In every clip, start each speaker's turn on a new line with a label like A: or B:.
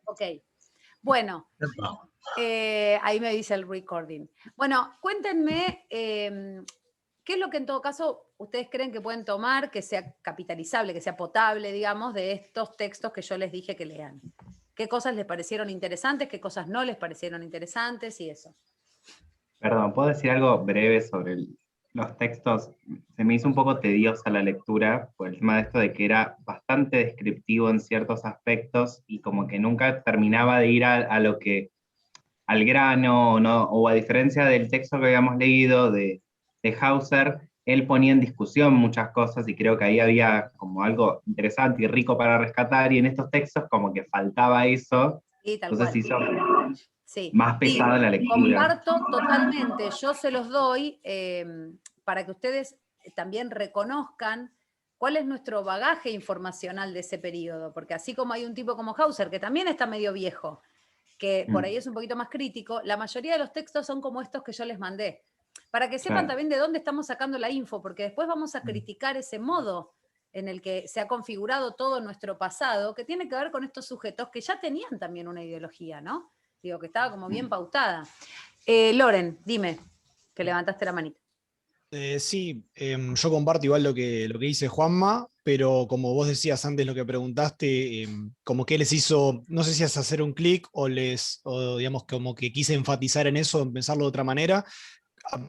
A: Ok. Bueno, ahí me dice el recording. Bueno, cuéntenme qué es lo que en todo caso ustedes creen que pueden tomar, que sea capitalizable, que sea potable, digamos, de estos textos que yo les dije que lean. ¿Qué cosas les parecieron interesantes, qué cosas no les parecieron interesantes y eso?
B: Perdón, ¿puedo decir algo breve sobre los textos? Se me hizo un poco tediosa la lectura por el tema de esto de que era bastante descriptivo en ciertos aspectos y como que nunca terminaba de ir a lo que, al grano, ¿no? O a diferencia del texto que habíamos leído de Hauser, él ponía en discusión muchas cosas y creo que ahí había como algo interesante y rico para rescatar, y en estos textos como que faltaba eso,
A: Sí, tal
B: entonces
A: cual.
B: hizo
A: Sí,
B: más
A: sí,
B: pesada la lectura.
A: comparto totalmente. Yo se los doy para que ustedes también reconozcan cuál es nuestro bagaje informacional de ese periodo, porque así como hay un tipo como Hauser, que también está medio viejo, que por ahí es un poquito más crítico, la mayoría de los textos son como estos que yo les mandé, para que sepan
B: Claro.
A: también de dónde estamos sacando la info, porque después vamos a criticar ese modo en el que se ha configurado todo nuestro pasado, que tiene que ver con estos sujetos que ya tenían también una ideología, ¿no? Digo, que estaba como bien pautada. Loren, dime, que levantaste la manita.
C: Sí, yo comparto igual lo que dice Juanma, pero como vos decías antes lo que preguntaste, como que les hizo, no sé si es hacer un clic o digamos como que quise enfatizar en eso, en pensarlo de otra manera.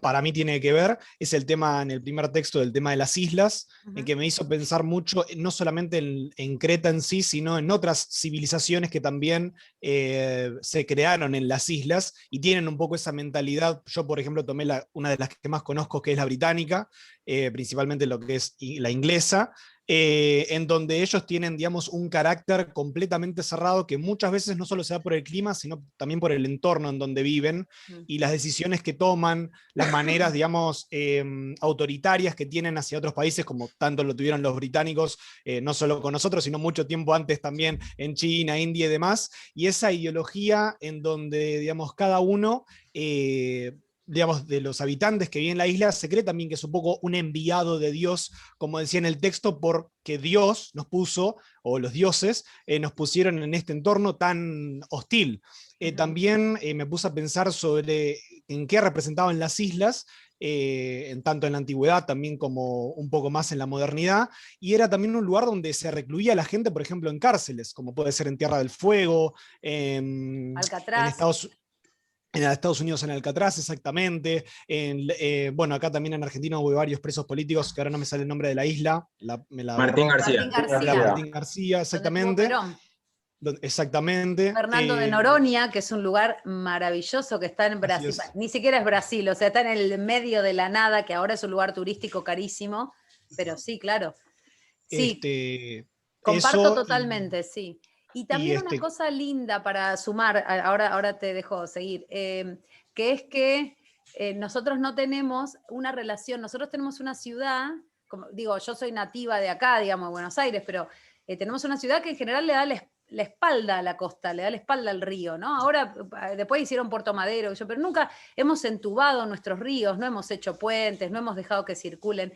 C: Para mí tiene que ver, es el tema en el primer texto del tema de las islas, en que me hizo pensar mucho, no solamente en Creta en sí, sino en otras civilizaciones que también se crearon en las islas y tienen un poco esa mentalidad. Yo, por ejemplo, tomé una de las que más conozco, que es la británica, principalmente lo que es la inglesa, en donde ellos tienen, digamos, un carácter completamente cerrado que muchas veces no solo se da por el clima, sino también por el entorno en donde viven y las decisiones que toman, las maneras, digamos, autoritarias que tienen hacia otros países, como tanto lo tuvieron los británicos, no solo con nosotros, sino mucho tiempo antes también en China, India y demás, y esa ideología en donde, digamos, cada uno digamos, de los habitantes que viven en la isla, se cree también que es un poco un enviado de Dios, como decía en el texto, porque Dios nos puso, o los dioses, nos pusieron en este entorno tan hostil. También me puse a pensar sobre en qué representaban las islas, tanto en la antigüedad también como un poco más en la modernidad, y era también un lugar donde se recluía a la gente, por ejemplo, en cárceles, como puede ser en Tierra del Fuego, en
A: Alcatraz.
C: Estados Unidos en Alcatraz, exactamente. Bueno, acá también en Argentina hubo varios presos políticos, que ahora no me sale el nombre de la isla.
D: Martín García.
A: Martín García.
C: Martín García,
A: Donde estuvo
C: exactamente.
A: Perón.
C: Exactamente.
A: Fernando de Noronha, que es un lugar maravilloso que está en Brasil, ni siquiera es Brasil, o sea, está en el medio de la nada, que ahora es un lugar turístico carísimo, pero sí, claro. Sí, comparto totalmente, sí. Y también una cosa linda para sumar, ahora te dejo seguir, que es que nosotros no tenemos una relación, nosotros tenemos una ciudad, como, digo, yo soy nativa de acá, digamos, de Buenos Aires, pero tenemos una ciudad que en general le da la espalda a la costa, le da la espalda al río, ¿no? Ahora, después hicieron Puerto Madero, pero nunca hemos entubado nuestros ríos, no hemos hecho puentes, no hemos dejado que circulen.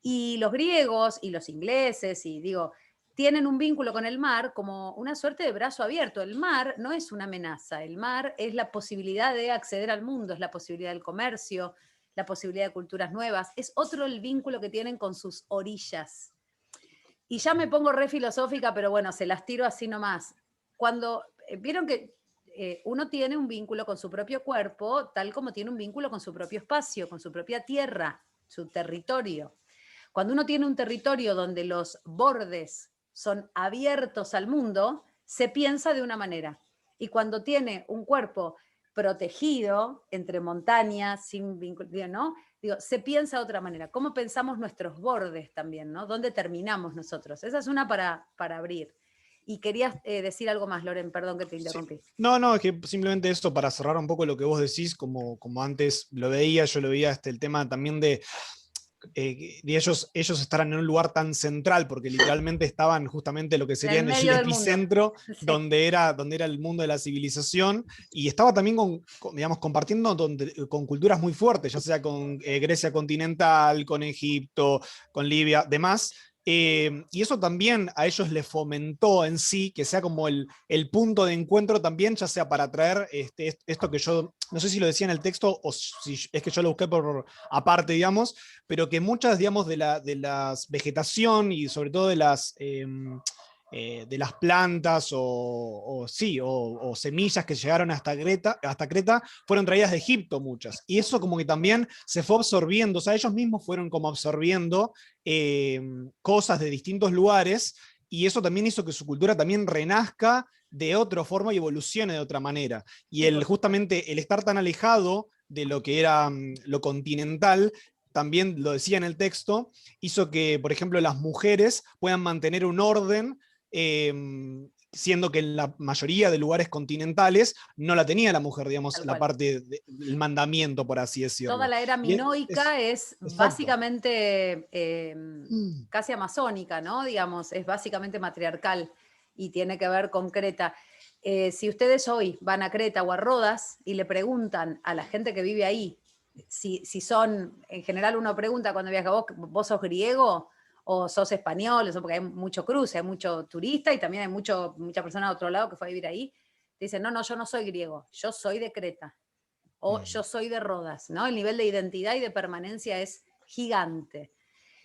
A: Y los griegos y los ingleses, y digo, tienen un vínculo con el mar como una suerte de brazo abierto. El mar no es una amenaza, el mar es la posibilidad de acceder al mundo, es la posibilidad del comercio, la posibilidad de culturas nuevas, es otro el vínculo que tienen con sus orillas. Y ya me pongo re filosófica, pero bueno, se las tiro así nomás. Cuando vieron que uno tiene un vínculo con su propio cuerpo, tal como tiene un vínculo con su propio espacio, con su propia tierra, su territorio. Cuando uno tiene un territorio donde los bordes son abiertos al mundo, se piensa de una manera. Y cuando tiene un cuerpo protegido entre montañas, sin vínculo, ¿no? Digo, se piensa de otra manera. ¿Cómo pensamos nuestros bordes también, ¿no? ¿Dónde terminamos nosotros? Esa es una para abrir. Y querías decir algo más, Loren, perdón que te interrumpí.
C: Sí. No, es que simplemente esto para cerrar un poco lo que vos decís, como antes lo veía, yo lo veía el tema también de ellos estarán en un lugar tan central, porque literalmente estaban justamente lo que sería en el epicentro, sí. donde era el mundo de la civilización, y estaba también digamos, compartiendo con culturas muy fuertes, ya sea con Grecia continental, con Egipto, con Libia, demás, Y eso también a ellos les fomentó en sí que sea como el punto de encuentro también, ya sea para traer esto que yo, no sé si lo decía en el texto o si es que yo lo busqué por aparte, digamos, pero que muchas, digamos, de las vegetación y sobre todo de las plantas o semillas que llegaron hasta Creta fueron traídas de Egipto muchas. Y eso como que también se fue absorbiendo, o sea, ellos mismos fueron como absorbiendo cosas de distintos lugares, y eso también hizo que su cultura también renazca de otra forma y evolucione de otra manera. Y justamente el estar tan alejado de lo que era lo continental, también lo decía en el texto, hizo que, por ejemplo, las mujeres puedan mantener un orden, siendo que en la mayoría de lugares continentales no la tenía la mujer, digamos, la parte del mandamiento, por así decirlo.
A: Toda la era minoica es básicamente casi amazónica, ¿no? Digamos, es básicamente matriarcal y tiene que ver con Creta. Si ustedes hoy van a Creta o a Rodas y le preguntan a la gente que vive ahí, si son, en general uno pregunta cuando viaja, ¿vos sos griego o sos español? Eso porque hay mucho cruce, hay mucho turista y también hay mucha persona de otro lado que fue a vivir ahí. Te dicen, no, yo no soy griego, yo soy de Creta. O yo soy de Rodas, ¿no? El nivel de identidad y de permanencia es gigante.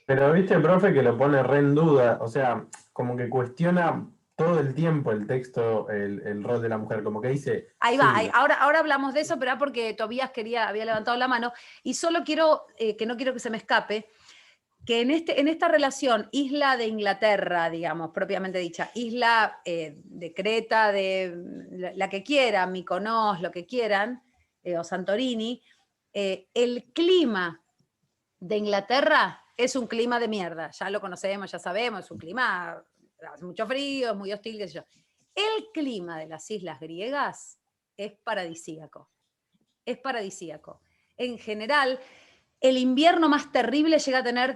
D: Pero viste, profe, que lo pone re en duda, o sea, como que cuestiona todo el tiempo el texto, el rol de la mujer, como que dice...
A: Ahí va, ahora hablamos de eso, pero era porque Tobías había levantado la mano, y solo quiero, que no quiero que se me escape, que en esta relación isla de Inglaterra, digamos, propiamente dicha, isla de Creta, de la que quieran, Mykonos, lo que quieran, o Santorini, el clima de Inglaterra es un clima de mierda, ya lo conocemos, ya sabemos, es un clima, hace mucho frío, es muy hostil, qué sé yo. El clima de las islas griegas es paradisíaco, es paradisíaco. En general, el invierno más terrible llega a tener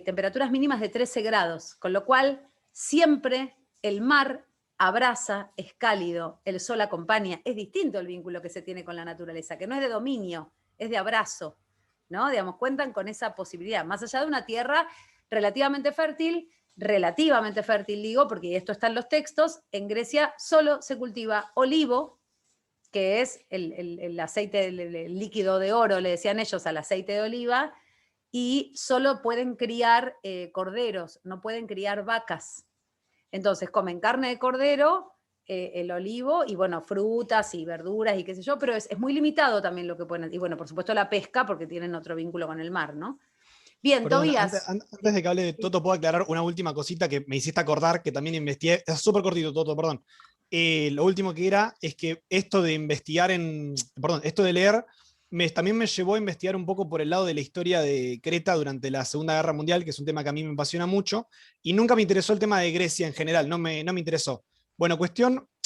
A: temperaturas mínimas de 13 grados, con lo cual siempre el mar abraza, es cálido, el sol acompaña. Es distinto el vínculo que se tiene con la naturaleza, que no es de dominio, es de abrazo, ¿no? Digamos, cuentan con esa posibilidad. Más allá de una tierra relativamente fértil digo, porque esto está en los textos, en Grecia solo se cultiva olivo, que es el aceite, el líquido de oro, le decían ellos al aceite de oliva, y solo pueden criar corderos, no pueden criar vacas. Entonces comen carne de cordero, el olivo, y bueno, frutas y verduras y qué sé yo, pero es muy limitado también lo que pueden. Y bueno, por supuesto la pesca, porque tienen otro vínculo con el mar, ¿no? Bien,
C: perdón,
A: Tobías.
C: Antes de que hable de Toto, puedo aclarar una última cosita que me hiciste acordar, que también investigué. Es súper cortito, Toto, perdón. Lo último que era es que esto de investigar esto de leer, también me llevó a investigar un poco por el lado de la historia de Creta durante la Segunda Guerra Mundial, que es un tema que a mí me apasiona mucho, y nunca me interesó el tema de Grecia en general, no me interesó. Bueno,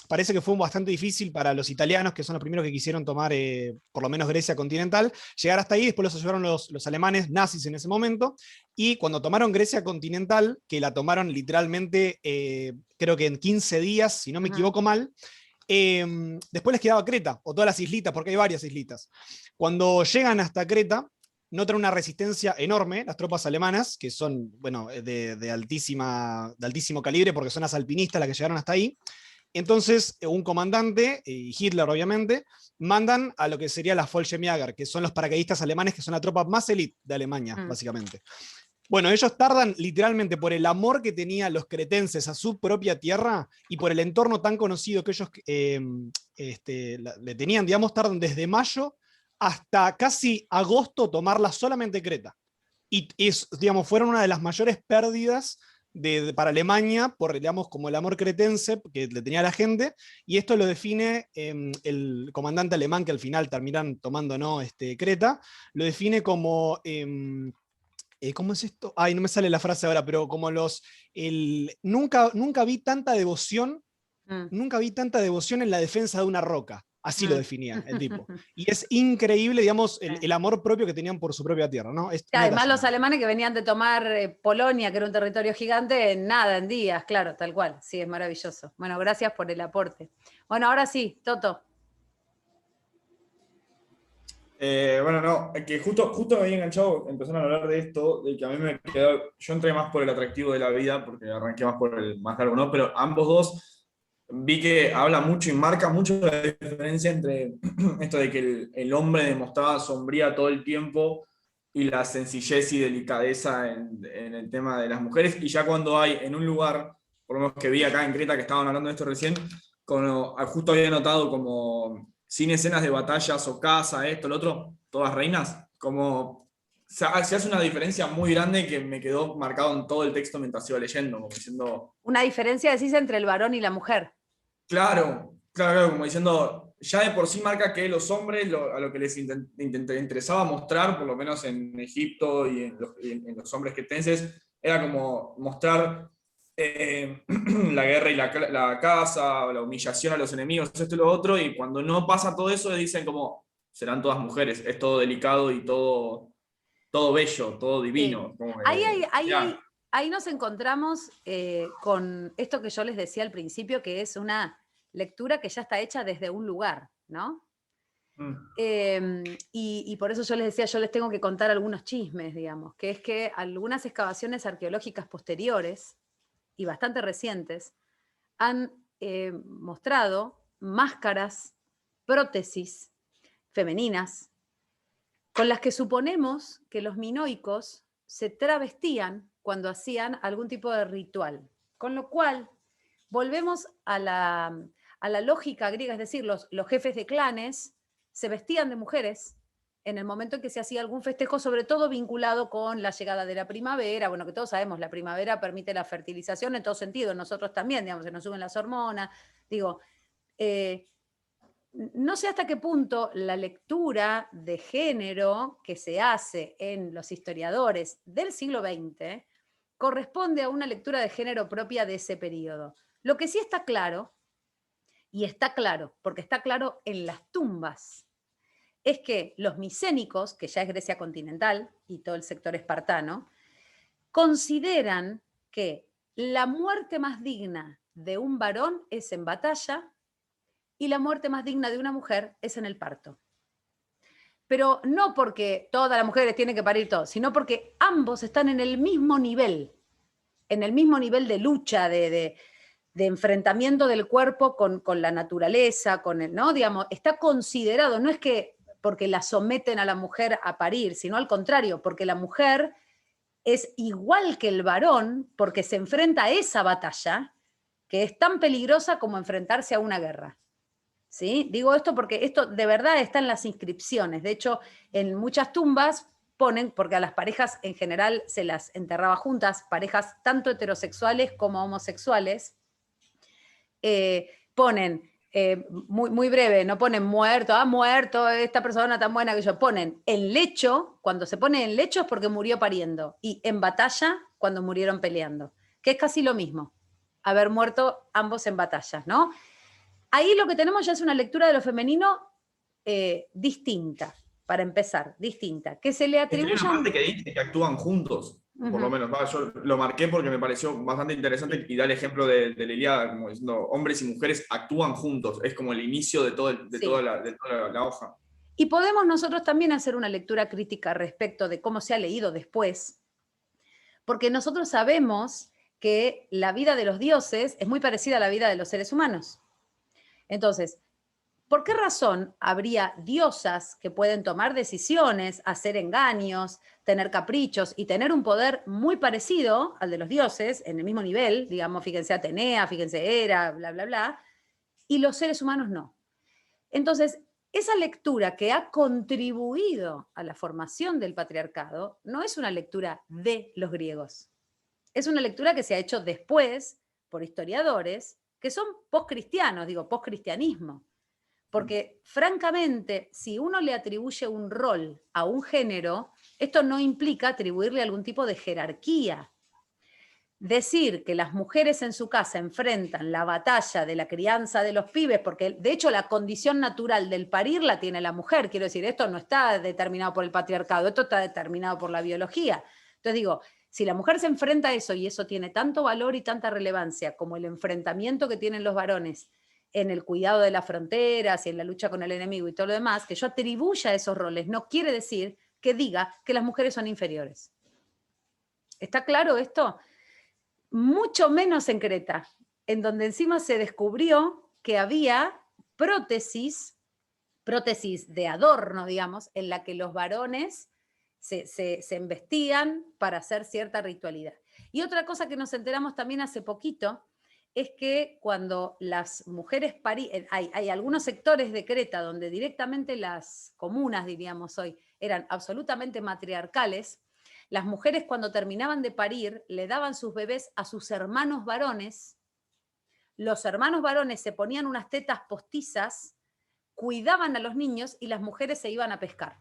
C: parece que fue bastante difícil para los italianos, que son los primeros que quisieron tomar por lo menos Grecia continental, llegar hasta ahí. Después los ayudaron los alemanes nazis en ese momento, y cuando tomaron Grecia continental, que la tomaron literalmente, creo que en 15 días, si no me equivoco mal, después les quedaba Creta, o todas las islitas, porque hay varias islitas. Cuando llegan hasta Creta, notan una resistencia enorme, las tropas alemanas, que son, bueno, de altísimo calibre, porque son las alpinistas las que llegaron hasta ahí. Entonces, un comandante, y Hitler obviamente, mandan a lo que sería las Fallschirmjäger, que son los paracaidistas alemanes, que son la tropa más élite de Alemania, básicamente. Bueno, ellos tardan literalmente por el amor que tenían los cretenses a su propia tierra y por el entorno tan conocido que ellos le tenían, digamos, tardan desde mayo hasta casi agosto tomarla solamente Creta. Y digamos, fueron una de las mayores pérdidas para Alemania, por, digamos, como el amor cretense que le tenía a la gente, y esto lo define el comandante alemán, que al final terminan tomando, ¿no? Creta, lo define como... ¿cómo es esto? Ay, no me sale la frase ahora, pero como nunca vi tanta devoción, nunca vi tanta devoción en la defensa de una roca. Así lo definía el tipo. Y es increíble, digamos, el amor propio que tenían por su propia tierra, ¿no?
A: Además, los alemanes que venían de tomar Polonia, que era un territorio gigante, en días, claro, tal cual. Sí, es maravilloso. Bueno, gracias por el aporte. Bueno, ahora sí, Toto.
E: Bueno, no, es que justo me había enganchado, empezaron a hablar de esto, de que a mí me quedó, yo entré más por el atractivo de la vida, porque arranqué más por el más largo, ¿no? Pero ambos dos vi que habla mucho y marca mucho la diferencia entre esto de que el hombre demostraba sombría todo el tiempo y la sencillez y delicadeza en el tema de las mujeres, y ya cuando hay en un lugar, por lo menos que vi acá en Creta, que estaban hablando de esto recién, justo había notado como sin escenas de batallas o caza, esto, lo otro, todas reinas, como se hace una diferencia muy grande que me quedó marcado en todo el texto mientras iba leyendo, como diciendo...
A: Una diferencia, decís, entre el varón y la mujer.
E: Claro, como diciendo, ya de por sí marca que los hombres, a lo que les interesaba mostrar, por lo menos en Egipto y en los hombres cretenses, era como mostrar la guerra y la caza, la humillación a los enemigos, esto y lo otro, y cuando no pasa todo eso, dicen como, serán todas mujeres, es todo delicado y todo bello, todo divino.
A: Sí.
E: Como
A: Ahí nos encontramos con esto que yo les decía al principio, que es una lectura que ya está hecha desde un lugar, ¿no? Y por eso yo les decía, yo les tengo que contar algunos chismes, digamos, que es que algunas excavaciones arqueológicas posteriores y bastante recientes han mostrado máscaras, prótesis femeninas, con las que suponemos que los minoicos se travestían cuando hacían algún tipo de ritual. Con lo cual, volvemos a la lógica griega, es decir, los jefes de clanes se vestían de mujeres en el momento en que se hacía algún festejo, sobre todo vinculado con la llegada de la primavera. Bueno, que todos sabemos, la primavera permite la fertilización en todo sentido, nosotros también, digamos, se nos suben las hormonas. Digo, no sé hasta qué punto la lectura de género que se hace en los historiadores del siglo XX corresponde a una lectura de género propia de ese periodo. Lo que sí está claro, y está claro, porque está claro en las tumbas, es que los micénicos, que ya es Grecia continental y todo el sector espartano, consideran que la muerte más digna de un varón es en batalla y la muerte más digna de una mujer es en el parto. Pero no porque todas las mujeres tienen que parir todo, sino porque ambos están en el mismo nivel de lucha, de enfrentamiento del cuerpo con la naturaleza, ¿no? Digamos, está considerado, no es que porque la someten a la mujer a parir, sino al contrario, porque la mujer es igual que el varón, porque se enfrenta a esa batalla, que es tan peligrosa como enfrentarse a una guerra. ¿Sí? Digo esto porque esto de verdad está en las inscripciones. De hecho, en muchas tumbas ponen, porque a las parejas en general se las enterraba juntas, parejas tanto heterosexuales como homosexuales, ponen, muy breve, no ponen muerto, esta persona tan buena que yo, ponen en lecho, cuando se pone en lecho es porque murió pariendo, y en batalla cuando murieron peleando, que es casi lo mismo, haber muerto ambos en batallas, ¿no? Ahí lo que tenemos ya es una lectura de lo femenino distinta, para empezar, distinta, que se le atribuye...
E: Hay una parte que dice que actúan juntos, por lo menos. Yo lo marqué porque me pareció bastante interesante y da el ejemplo de la Ilíada, como diciendo, hombres y mujeres actúan juntos, es como el inicio de toda la hoja.
A: Y podemos nosotros también hacer una lectura crítica respecto de cómo se ha leído después, porque nosotros sabemos que la vida de los dioses es muy parecida a la vida de los seres humanos. Entonces, ¿por qué razón habría diosas que pueden tomar decisiones, hacer engaños, tener caprichos y tener un poder muy parecido al de los dioses, en el mismo nivel, digamos, fíjense Atenea, fíjense Hera, bla, bla, bla, y los seres humanos no? Entonces, esa lectura que ha contribuido a la formación del patriarcado no es una lectura de los griegos, es una lectura que se ha hecho después por historiadores que son postcristianos, digo, postcristianismo. Porque, francamente, si uno le atribuye un rol a un género, esto no implica atribuirle algún tipo de jerarquía. Decir que las mujeres en su casa enfrentan la batalla de la crianza de los pibes, porque de hecho la condición natural del parir la tiene la mujer, quiero decir, esto no está determinado por el patriarcado, esto está determinado por la biología. Entonces digo, si la mujer se enfrenta a eso y eso tiene tanto valor y tanta relevancia como el enfrentamiento que tienen los varones en el cuidado de las fronteras y en la lucha con el enemigo y todo lo demás, que yo atribuya esos roles, no quiere decir que diga que las mujeres son inferiores. ¿Está claro esto? Mucho menos en Creta, en donde encima se descubrió que había prótesis de adorno, digamos, en la que los varones se embestían para hacer cierta ritualidad. Y otra cosa que nos enteramos también hace poquito es que cuando las mujeres parían, hay algunos sectores de Creta donde directamente las comunas, diríamos hoy, eran absolutamente matriarcales. Las mujeres cuando terminaban de parir le daban sus bebés a sus hermanos varones. Los hermanos varones se ponían unas tetas postizas, cuidaban a los niños y las mujeres se iban a pescar.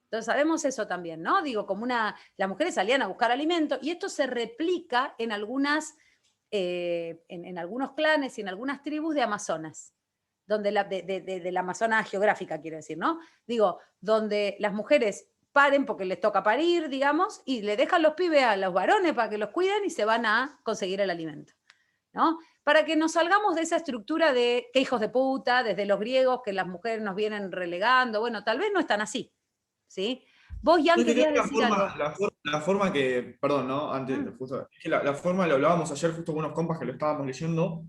A: Entonces sabemos eso también, ¿no? Digo, las mujeres salían a buscar alimento y esto se replica en algunos clanes y en algunas tribus de Amazonas, donde de la Amazonas geográfica, quiero decir, ¿no? Digo, donde las mujeres paren porque les toca parir, digamos, y le dejan los pibes a los varones para que los cuiden y se van a conseguir el alimento, ¿no? Para que nos salgamos de esa estructura de qué hijos de puta, desde los griegos, que las mujeres nos vienen relegando, bueno, tal vez no están así, ¿sí? Vos, Jan, querías decir algo.
E: La forma que, perdón, ¿no? Antes, justo, es que la forma, lo hablábamos ayer justo con unos compas que lo estábamos leyendo,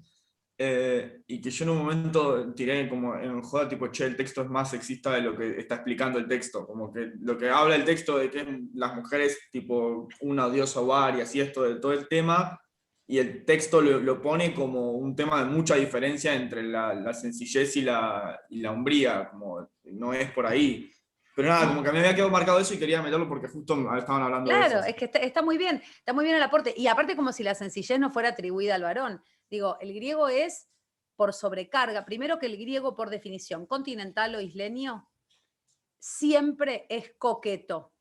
E: y que yo en un momento tiré como en joda, tipo, che, el texto es más sexista de lo que está explicando el texto, como que lo que habla el texto de que las mujeres, tipo, una diosa varias y esto, de todo el tema, y el texto lo pone como un tema de mucha diferencia entre la sencillez y la hombría, como no es por ahí. Pero nada, como que me había quedado marcado eso y quería meterlo porque justo estaban hablando de eso.
A: Claro, es que está muy bien el aporte. Y aparte como si la sencillez no fuera atribuida al varón. Digo, el griego es por sobrecarga. Primero que el griego, por definición, continental o isleño, siempre es coqueto.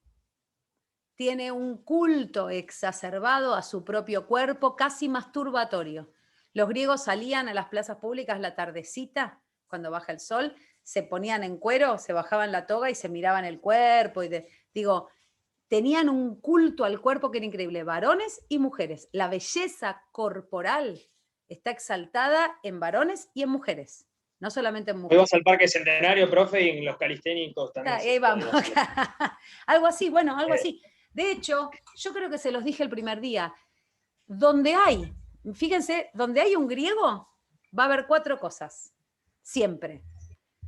A: Tiene un culto exacerbado a su propio cuerpo, casi masturbatorio. Los griegos salían a las plazas públicas la tardecita, cuando baja el sol, se ponían en cuero, se bajaban la toga y se miraban el cuerpo. Digo, tenían un culto al cuerpo que era increíble, varones y mujeres. La belleza corporal está exaltada en varones y en mujeres, no solamente en mujeres.
F: Hoy vas al Parque Centenario, profe, y en los calisténicos también.
A: Ahí vamos. Algo así, bueno, algo así. De hecho, yo creo que se los dije el primer día, fíjense, donde hay un griego, va a haber 4 cosas, siempre.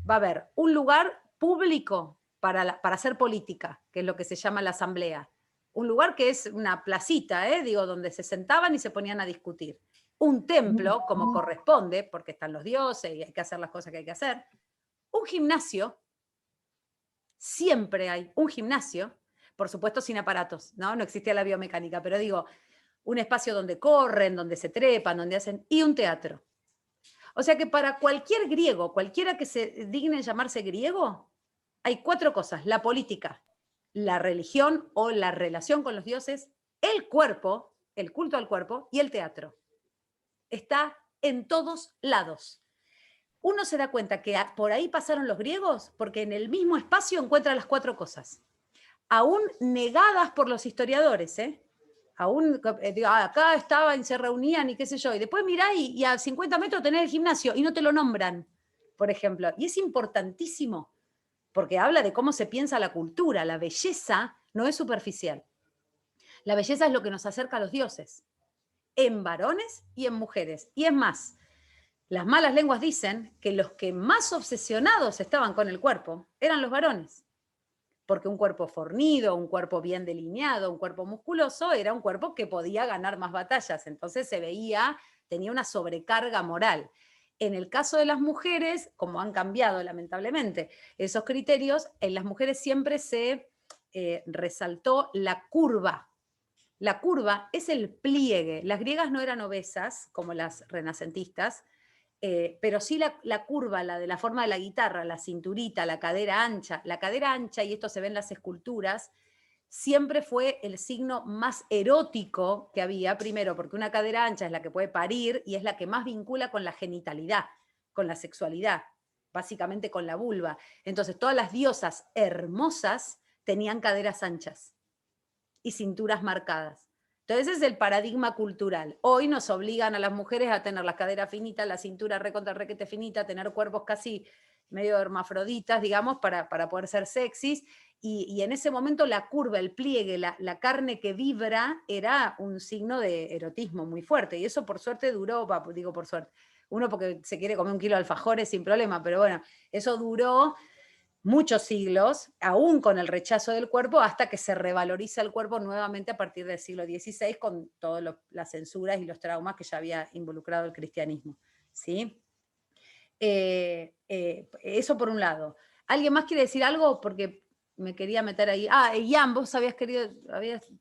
A: Va a haber un lugar público para hacer política, que es lo que se llama la asamblea. Un lugar que es una placita, donde se sentaban y se ponían a discutir. Un templo, como corresponde, porque están los dioses y hay que hacer las cosas que hay que hacer. Un gimnasio, siempre hay un gimnasio, por supuesto sin aparatos, ¿no? No existía la biomecánica, pero digo, un espacio donde corren, donde se trepan, donde hacen, y un teatro. O sea que para cualquier griego, cualquiera que se digne llamarse griego, hay 4 cosas: la política, la religión o la relación con los dioses, el cuerpo, el culto al cuerpo, y el teatro. Está en todos lados. Uno se da cuenta que por ahí pasaron los griegos porque en el mismo espacio encuentra las 4 cosas, aún negadas por los historiadores, Aún, acá estaban, se reunían y qué sé yo, y después mirá y a 50 metros tenés el gimnasio y no te lo nombran, por ejemplo. Y es importantísimo, porque habla de cómo se piensa la cultura. La belleza no es superficial. La belleza es lo que nos acerca a los dioses, en varones y en mujeres. Y es más, las malas lenguas dicen que los que más obsesionados estaban con el cuerpo eran los varones. Porque un cuerpo fornido, un cuerpo bien delineado, un cuerpo musculoso, era un cuerpo que podía ganar más batallas. Entonces tenía una sobrecarga moral. En el caso de las mujeres, como han cambiado lamentablemente esos criterios, en las mujeres siempre se resaltó la curva. La curva es el pliegue. Las griegas no eran obesas, como las renacentistas, pero sí la curva, la de la forma de la guitarra, la cinturita, la cadera ancha, y esto se ve en las esculturas, siempre fue el signo más erótico que había, primero porque una cadera ancha es la que puede parir y es la que más vincula con la genitalidad, con la sexualidad, básicamente con la vulva. Entonces todas las diosas hermosas tenían caderas anchas y cinturas marcadas. Entonces ese es el paradigma cultural. Hoy nos obligan a las mujeres a tener la cadera finita, la cintura recontra requete finita, tener cuerpos casi medio hermafroditas, digamos, para poder ser sexys, y en ese momento la curva, el pliegue, la carne que vibra, era un signo de erotismo muy fuerte, y eso por suerte duró, digo por suerte, uno porque se quiere comer 1 kilo de alfajores sin problema, pero bueno, eso duró muchos siglos, aún con el rechazo del cuerpo, hasta que se revaloriza el cuerpo nuevamente a partir del siglo XVI, con todas las censuras y los traumas que ya había involucrado el cristianismo, ¿sí? Eso por un lado. ¿Alguien más quiere decir algo? Porque me quería meter ahí. Ian, vos habías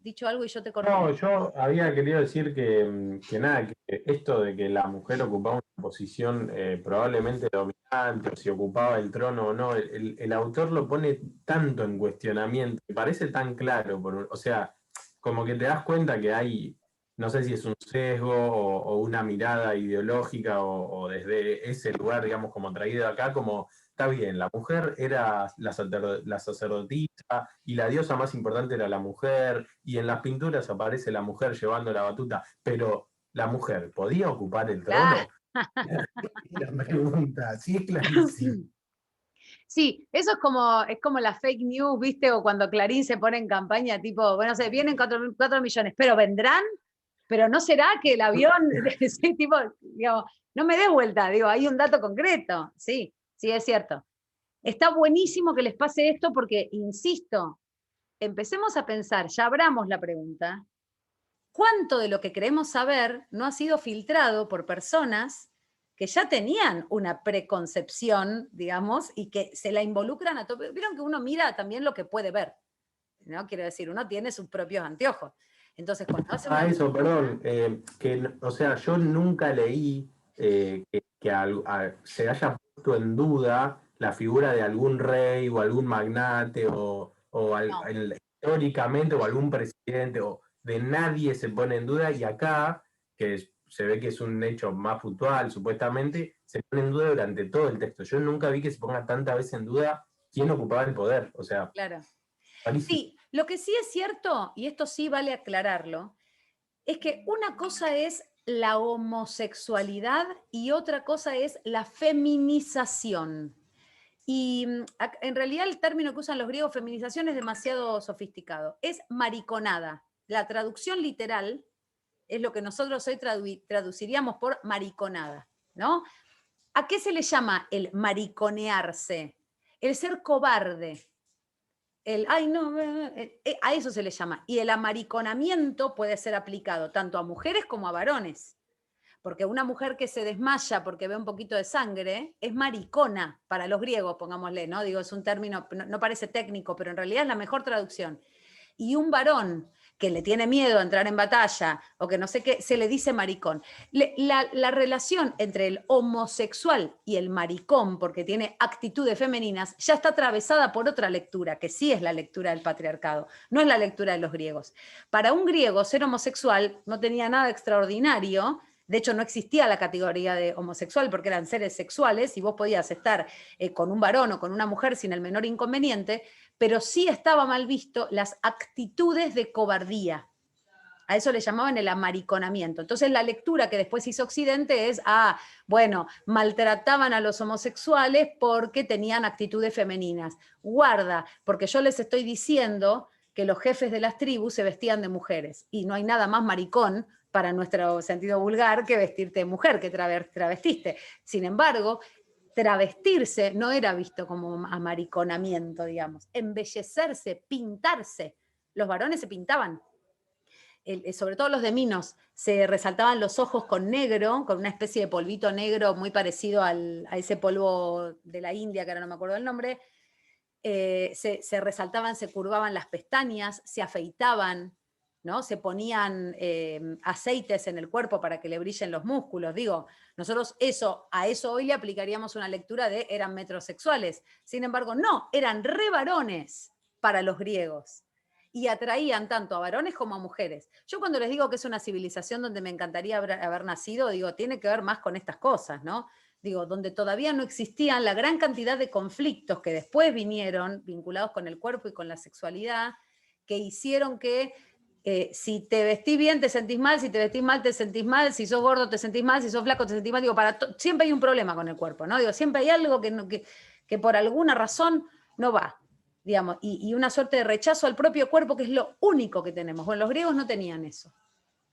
A: dicho algo y yo te corté.
D: No, yo había querido decir que nada, que esto de que la mujer ocupaba una posición probablemente dominante, o si ocupaba el trono o no, el autor lo pone tanto en cuestionamiento, me parece tan claro, o sea, como que te das cuenta que hay, no sé si es un sesgo o una mirada ideológica o desde ese lugar, digamos, como traído acá, como está bien, la mujer era la sacerdotisa y la diosa más importante era la mujer, y en las pinturas aparece la mujer llevando la batuta, pero ¿la mujer podía ocupar el trono? La pregunta, sí, es clarísimo.
A: Sí, eso es como la fake news, ¿viste? O cuando Clarín se pone en campaña, tipo, bueno, se vienen 4 millones, pero vendrán, pero no será que el avión, sí, tipo, digamos, no me dé vuelta, digo, hay un dato concreto, sí, es cierto. Está buenísimo que les pase esto porque, insisto, empecemos a pensar, ya abramos la pregunta, ¿cuánto de lo que queremos saber no ha sido filtrado por personas que ya tenían una preconcepción, digamos, y que se la involucran a todo? Vieron que uno mira también lo que puede ver, ¿no? Quiero decir, uno tiene sus propios anteojos. Entonces, cuando hace
D: eso, perdón, o sea, yo nunca leí que se haya puesto en duda la figura de algún rey o algún magnate o históricamente o algún presidente, o de nadie se pone en duda, y acá, que se ve que es un hecho más puntual, supuestamente, se pone en duda durante todo el texto. Yo nunca vi que se ponga tantas veces en duda quién ocupaba el poder, o sea...
A: Claro.
D: Rarísimo.
A: Sí, lo que sí es cierto, y esto sí vale aclararlo, es que una cosa es la homosexualidad y otra cosa es la feminización. Y en realidad el término que usan los griegos, feminización, es demasiado sofisticado. Es mariconada. La traducción literal es lo que nosotros hoy traduciríamos por mariconada, ¿no? ¿A qué se le llama el mariconearse? El ser cobarde. A eso se le llama. Y el amariconamiento puede ser aplicado tanto a mujeres como a varones. Porque una mujer que se desmaya porque ve un poquito de sangre es maricona para los griegos, pongámosle, ¿no? Digo, es un término, no parece técnico, pero en realidad es la mejor traducción. Y un varón que le tiene miedo a entrar en batalla o que no sé qué, se le dice maricón. La relación entre el homosexual y el maricón, porque tiene actitudes femeninas, ya está atravesada por otra lectura, que sí es la lectura del patriarcado, no es la lectura de los griegos. Para un griego, ser homosexual no tenía nada extraordinario. De hecho, no existía la categoría de homosexual porque eran seres sexuales y vos podías estar con un varón o con una mujer sin el menor inconveniente, pero sí estaba mal visto las actitudes de cobardía. A eso le llamaban el amariconamiento. Entonces la lectura que después hizo Occidente es, bueno, maltrataban a los homosexuales porque tenían actitudes femeninas. Guarda, porque yo les estoy diciendo que los jefes de las tribus se vestían de mujeres y no hay nada más maricón para nuestro sentido vulgar que vestirte de mujer, que travestiste. Sin embargo, travestirse no era visto como amariconamiento, digamos. Embellecerse, pintarse. Los varones se pintaban. Sobre todo los de Minos, se resaltaban los ojos con negro, con una especie de polvito negro muy parecido a ese polvo de la India, que ahora no me acuerdo el nombre. Se resaltaban, se curvaban las pestañas, se afeitaban, ¿no? Se ponían aceites en el cuerpo para que le brillen los músculos. Digo, nosotros a eso hoy le aplicaríamos una lectura de eran metrosexuales. Sin embargo, no, eran re varones para los griegos. Y atraían tanto a varones como a mujeres. Yo cuando les digo que es una civilización donde me encantaría haber nacido, digo, tiene que ver más con estas cosas, ¿no? Digo, donde todavía no existían la gran cantidad de conflictos que después vinieron vinculados con el cuerpo y con la sexualidad, que hicieron que si te vestís bien te sentís mal, si te vestís mal te sentís mal, si sos gordo te sentís mal, si sos flaco te sentís mal. Digo, siempre hay un problema con el cuerpo, ¿no? Digo, siempre hay algo que por alguna razón no va, digamos, y una suerte de rechazo al propio cuerpo, que es lo único que tenemos. Bueno, los griegos no tenían eso.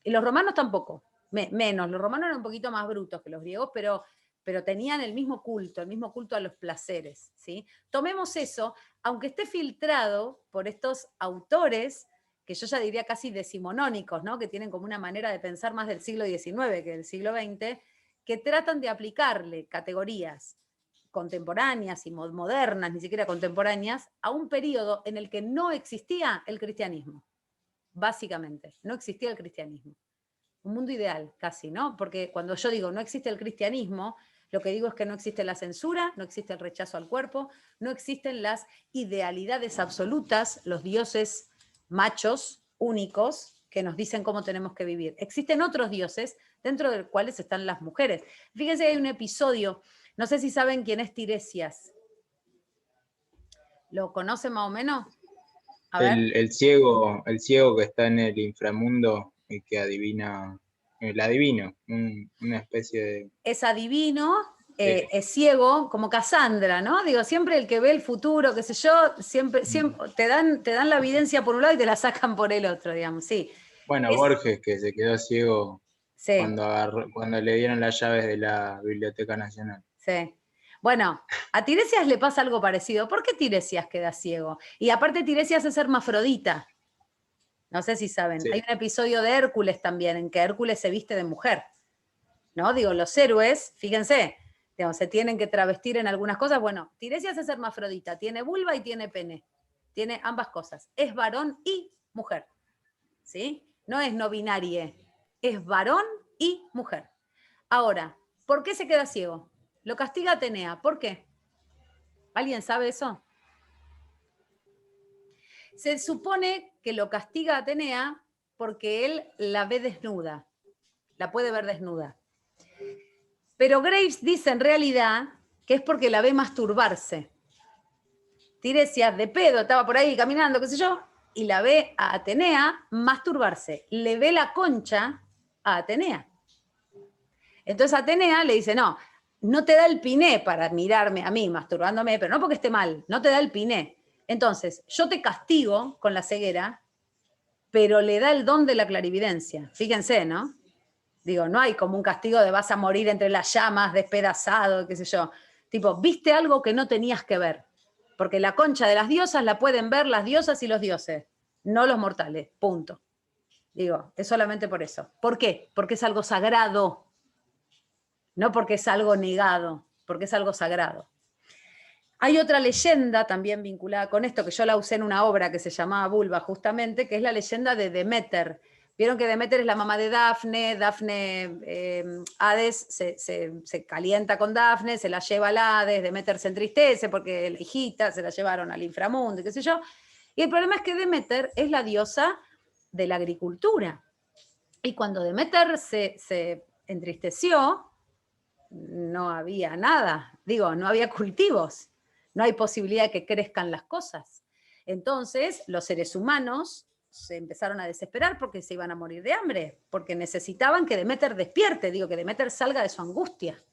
A: Y los romanos tampoco, menos. Los romanos eran un poquito más brutos que los griegos, pero tenían el mismo culto a los placeres, ¿sí? Tomemos eso, aunque esté filtrado por estos autores, que yo ya diría casi decimonónicos, ¿no? Que tienen como una manera de pensar más del siglo XIX que del siglo XX, que tratan de aplicarle categorías contemporáneas y modernas, ni siquiera contemporáneas, a un periodo en el que no existía el cristianismo. Básicamente, no existía el cristianismo. Un mundo ideal, casi, ¿no? Porque cuando yo digo no existe el cristianismo, lo que digo es que no existe la censura, no existe el rechazo al cuerpo, no existen las idealidades absolutas, los dioses machos únicos que nos dicen cómo tenemos que vivir. Existen otros dioses dentro de los cuales están las mujeres. Fíjense que hay un episodio, no sé si saben quién es Tiresias. ¿Lo conocen más o menos?
G: A ver. El ciego que está en el inframundo y que adivina, el adivino, una especie de...
A: Es adivino, es ciego, como Cassandra, ¿no? Digo, siempre el que ve el futuro, qué sé yo, siempre te dan la evidencia por un lado y te la sacan por el otro, digamos, sí.
G: Bueno, Borges, que se quedó ciego
A: sí.
G: cuando le dieron las llaves de la Biblioteca Nacional.
A: Sí. Bueno, a Tiresias le pasa algo parecido. ¿Por qué Tiresias queda ciego? Y aparte Tiresias es hermafrodita. No sé si saben. Sí. Hay un episodio de Hércules también, en que Hércules se viste de mujer. ¿No? Digo, los héroes, fíjense, digamos, se tienen que travestir en algunas cosas. Bueno, Tiresias es hermafrodita, tiene vulva y tiene pene. Tiene ambas cosas. Es varón y mujer. ¿Sí? No es no binaria. Es varón y mujer. Ahora, ¿por qué se queda ciego? Lo castiga Atenea. ¿Por qué? ¿Alguien sabe eso? Se supone que lo castiga Atenea porque él la ve desnuda. La puede ver desnuda. Pero Graves dice en realidad que es porque la ve masturbarse. Tiresias de pedo estaba por ahí caminando, qué sé yo, y la ve a Atenea masturbarse. Le ve la concha a Atenea. Entonces Atenea le dice, no te da el piné para mirarme a mí masturbándome, pero no porque esté mal, no te da el piné. Entonces, yo te castigo con la ceguera, pero le da el don de la clarividencia. Fíjense, ¿no? Digo, no hay como un castigo de vas a morir entre las llamas, despedazado, qué sé yo. Tipo, viste algo que no tenías que ver. Porque la concha de las diosas la pueden ver las diosas y los dioses, no los mortales, punto. Digo, es solamente por eso. ¿Por qué? Porque es algo sagrado. No porque es algo negado, porque es algo sagrado. Hay otra leyenda también vinculada con esto, que yo la usé en una obra que se llamaba Vulva, justamente, que es la leyenda de Deméter. Vieron que Deméter es la mamá de Dafne, Hades se calienta con Dafne, se la lleva al Hades, Deméter se entristece porque la hijita se la llevaron al inframundo, qué sé yo. Y el problema es que Deméter es la diosa de la agricultura. Y cuando Deméter se entristeció, no había nada, no había cultivos, no hay posibilidad de que crezcan las cosas. Entonces, los seres humanos se empezaron a desesperar porque se iban a morir de hambre, porque necesitaban que Deméter despierte, que Deméter salga de su angustia.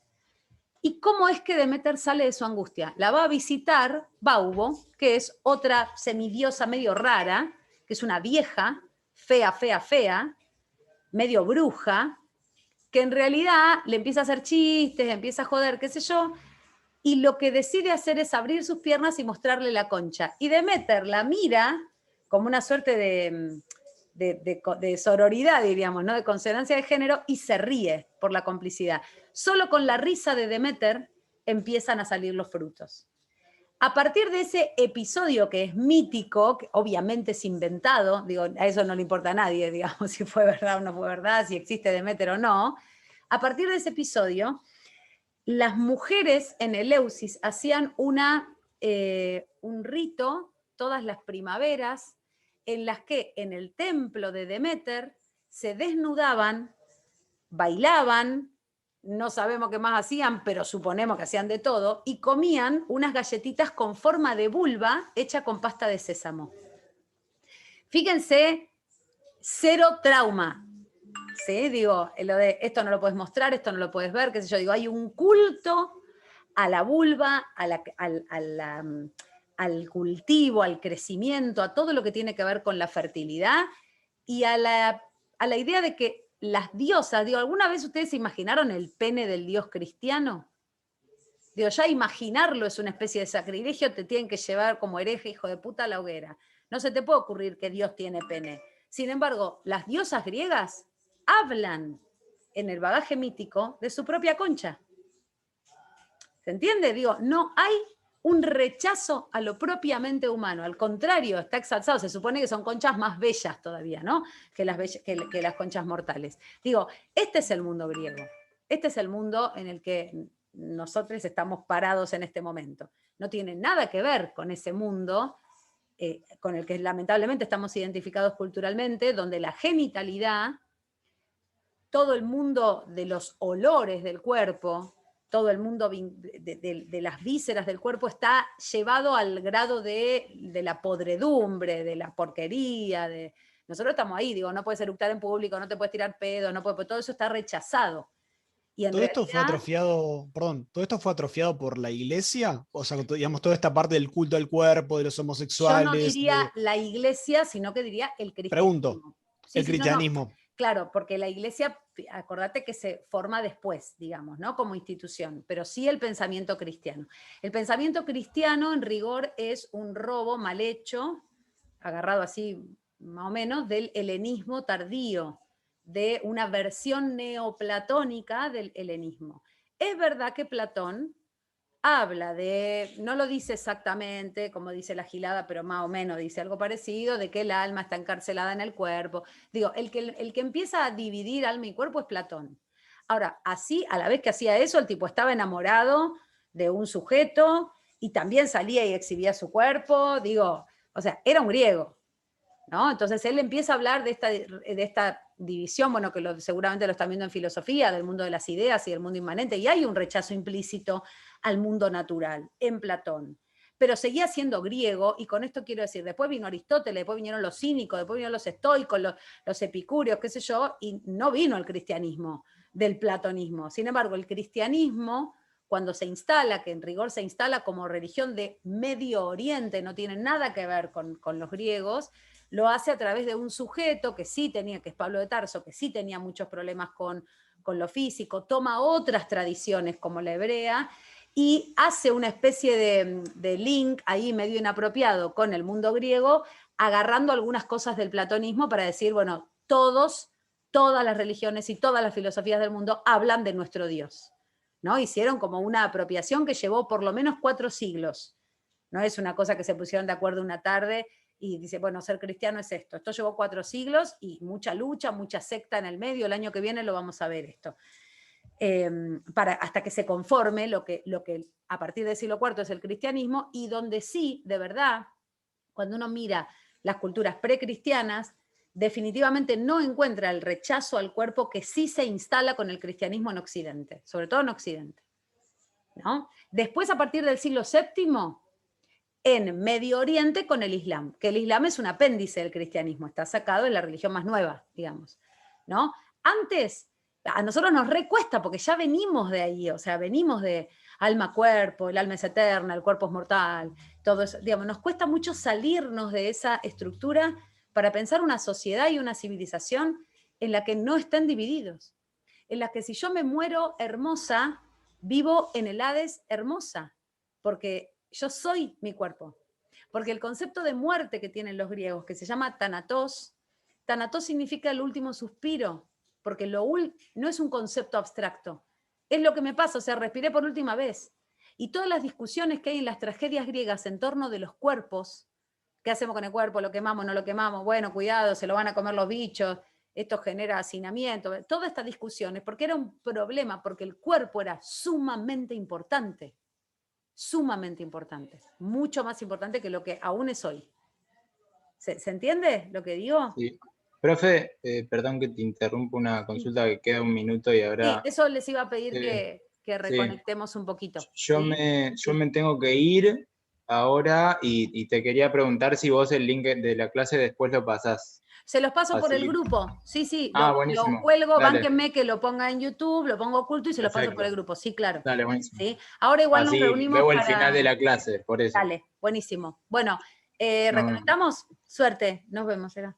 A: ¿Y cómo es que Deméter sale de su angustia? La va a visitar Baubo, que es otra semidiosa medio rara, que es una vieja, fea, medio bruja, que en realidad le empieza a hacer chistes, empieza a joder, qué sé yo, y lo que decide hacer es abrir sus piernas y mostrarle la concha. Y Deméter la mira como una suerte de sororidad, diríamos, ¿no? De consonancia de género, y se ríe por la complicidad. Solo con la risa de Deméter empiezan a salir los frutos. A partir de ese episodio que es mítico, que obviamente es inventado, a eso no le importa a nadie, si fue verdad o no fue verdad, si existe Deméter o no, a partir de ese episodio, las mujeres en Eleusis hacían un rito todas las primaveras en las que en el templo de Deméter se desnudaban, bailaban, no sabemos qué más hacían, pero suponemos que hacían de todo, y comían unas galletitas con forma de vulva hecha con pasta de sésamo. Fíjense cero trauma. ¿Sí? Digo, lo de esto no lo puedes mostrar, esto no lo puedes ver, qué sé yo. Digo, hay un culto a la vulva, al cultivo, al crecimiento, a todo lo que tiene que ver con la fertilidad y a la idea de que las diosas, digo, ¿alguna vez ustedes se imaginaron el pene del dios cristiano? Digo, ya imaginarlo es una especie de sacrilegio, te tienen que llevar como hereje, hijo de puta, a la hoguera. No se te puede ocurrir que Dios tiene pene. Sin embargo, las diosas griegas hablan en el bagaje mítico de su propia concha. ¿Se entiende? Digo, no hay un rechazo a lo propiamente humano. Al contrario, está exalzado. Se supone que son conchas más bellas todavía, ¿no? Que las conchas mortales. Digo, este es el mundo griego. Este es el mundo en el que nosotros estamos parados en este momento. No tiene nada que ver con ese mundo con el que lamentablemente estamos identificados culturalmente, donde la genitalidad, todo el mundo de los olores del cuerpo, todo el mundo de las vísceras del cuerpo está llevado al grado de la podredumbre, de la porquería. Nosotros estamos ahí, digo, no puedes eructar en público, no te puedes tirar pedo, todo eso está rechazado. Y en
C: ¿Todo
A: realidad,
C: esto fue atrofiado, perdón, todo esto fue atrofiado por la iglesia? O sea, digamos, toda esta parte del culto al cuerpo, de los homosexuales.
A: Yo no diría la iglesia, sino que diría el cristianismo.
C: Pregunto, el cristianismo.
A: No. Claro, porque la iglesia, acordate que se forma después, digamos, ¿no? Como institución, pero sí el pensamiento cristiano. El pensamiento cristiano, en rigor, es un robo mal hecho, agarrado así más o menos, del helenismo tardío, de una versión neoplatónica del helenismo. Es verdad que Platón habla de, no lo dice exactamente como dice la Gilada, pero más o menos dice algo parecido, de que el alma está encarcelada en el cuerpo. Digo, el que empieza a dividir alma y cuerpo es Platón. Ahora, así, a la vez que hacía eso, el tipo estaba enamorado de un sujeto y también salía y exhibía su cuerpo, digo, o sea, era un griego, ¿no? Entonces él empieza a hablar de esta división, bueno, que seguramente lo están viendo en filosofía, del mundo de las ideas y del mundo inmanente, y hay un rechazo implícito al mundo natural en Platón. Pero seguía siendo griego, y con esto quiero decir, después vino Aristóteles, después vinieron los cínicos, después vinieron los estoicos, los epicúreos, qué sé yo, y no vino el cristianismo del platonismo. Sin embargo, el cristianismo, cuando se instala, que en rigor se instala como religión de Medio Oriente, no tiene nada que ver con los griegos, lo hace a través de un sujeto que sí tenía, que es Pablo de Tarso, que sí tenía muchos problemas con lo físico, toma otras tradiciones como la hebrea y hace una especie de link ahí medio inapropiado con el mundo griego, agarrando algunas cosas del platonismo para decir, bueno, todas las religiones y todas las filosofías del mundo hablan de nuestro Dios, ¿no? Hicieron como una apropiación que llevó por lo menos 4 siglos. No es una cosa que se pusieron de acuerdo una tarde y dice, bueno, ser cristiano es esto. Esto llevó 4 siglos y mucha lucha, mucha secta en el medio. El año que viene lo vamos a ver esto. Hasta que se conforme lo que a partir del siglo IV es el cristianismo, y donde sí, de verdad, cuando uno mira las culturas precristianas, definitivamente no encuentra el rechazo al cuerpo que sí se instala con el cristianismo en Occidente, sobre todo en Occidente, ¿no? Después, a partir del siglo VII, en Medio Oriente con el Islam, que el Islam es un apéndice del cristianismo, está sacado de la religión más nueva, digamos, ¿no? Antes, a nosotros nos recuesta porque ya venimos de ahí, o sea, venimos de alma-cuerpo, el alma es eterna, el cuerpo es mortal, todo eso, digamos, nos cuesta mucho salirnos de esa estructura para pensar una sociedad y una civilización en la que no estén divididos, en la que si yo me muero hermosa, vivo en el Hades hermosa, porque yo soy mi cuerpo. Porque el concepto de muerte que tienen los griegos, que se llama tanatos significa el último suspiro, porque no es un concepto abstracto, es lo que me pasa, o sea, respiré por última vez. Y todas las discusiones que hay en las tragedias griegas en torno de los cuerpos, ¿qué hacemos con el cuerpo? ¿Lo quemamos? ¿No lo quemamos? Bueno, cuidado, se lo van a comer los bichos, esto genera hacinamiento, todas estas discusiones, porque era un problema, porque el cuerpo era sumamente importante, mucho más importante que lo que aún es hoy. ¿Se entiende lo que digo?
G: Sí. Profe, perdón que te interrumpo una consulta que queda un minuto y ahora...
A: Sí, eso les iba a pedir que reconectemos un poquito.
G: Yo me tengo que ir ahora y te quería preguntar si vos el link de la clase después lo pasás.
A: Se los paso por el
G: Facilito.
A: grupo. Sí, sí,
G: Ah,
A: lo
G: buenísimo.
A: cuelgo,
G: Dale.
A: bánquenme que lo ponga en YouTube, lo pongo oculto y se los paso
G: Perfecto.
A: por el grupo. Sí, claro.
G: Dale, buenísimo.
A: ¿Sí? Ahora igual nos
G: Así
A: reunimos
G: veo el
A: para...
G: final de la clase, por eso.
A: Dale, buenísimo. Bueno,
G: No,
A: ¿reconectamos? Suerte. Nos vemos, Era.